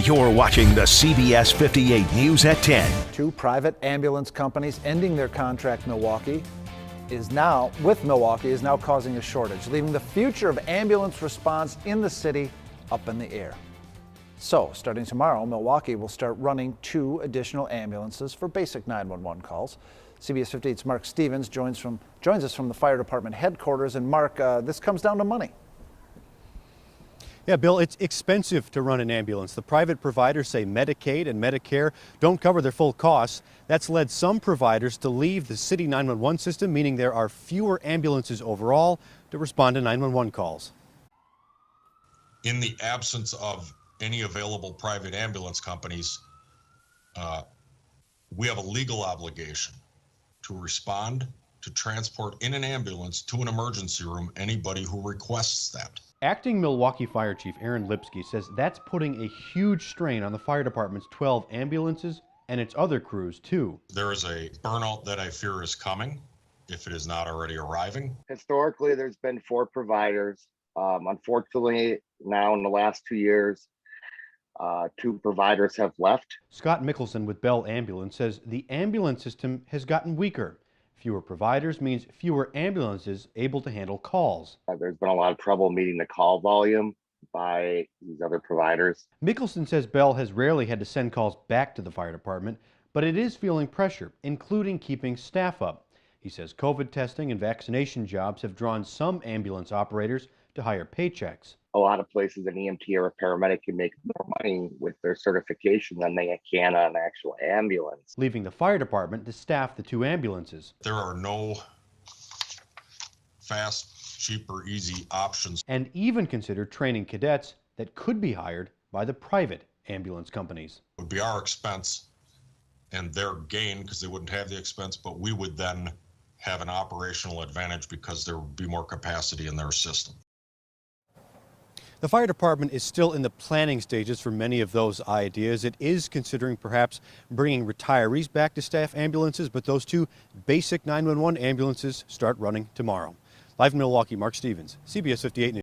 You're watching the CBS 58 News at 10. Two private ambulance companies ending their contract Milwaukee is now causing a shortage, leaving the future of ambulance response in the city up in the air. So, starting tomorrow, Milwaukee will start running 2 additional ambulances for basic 911 calls. CBS 58's Mark Stevens joins us from the fire department headquarters. And Mark, this comes down to money. Yeah, Bill, it's expensive to run an ambulance. The private providers say Medicaid and Medicare don't cover their full costs. That's led some providers to leave the city 911 system, meaning there are fewer ambulances overall to respond to 911 calls. In the absence of any available private ambulance companies, we have a legal obligation to respond to transport in an ambulance to an emergency room anybody who requests that. Acting Milwaukee Fire Chief Aaron Lipsky says that's putting a huge strain on the fire department's 12 ambulances and its other crews, too. There is a burnout that I fear is coming, if it is not already arriving. Historically, there's been 4 providers. Unfortunately, now in the last 2 years, 2 providers have left. Scott Mickelson with Bell Ambulance says the ambulance system has gotten weaker. Fewer providers means fewer ambulances able to handle calls. There's been a lot of trouble meeting the call volume by these other providers. Mickelson says Bell has rarely had to send calls back to the fire department, but it is feeling pressure, including keeping staff up. He says COVID testing and vaccination jobs have drawn some ambulance operators to higher paychecks. A lot of places an EMT or a paramedic can make more money with their certification than they can on an actual ambulance. Leaving the fire department to staff the 2 ambulances. There are no fast, cheap, or easy options. And even consider training cadets that could be hired by the private ambulance companies. It would be our expense and their gain because they wouldn't have the expense, but we would then have an operational advantage because there would be more capacity in their system. The fire department is still in the planning stages for many of those ideas. It is considering perhaps bringing retirees back to staff ambulances, but those 2 basic 911 ambulances start running tomorrow. Live in Milwaukee, Mark Stevens, CBS 58 News.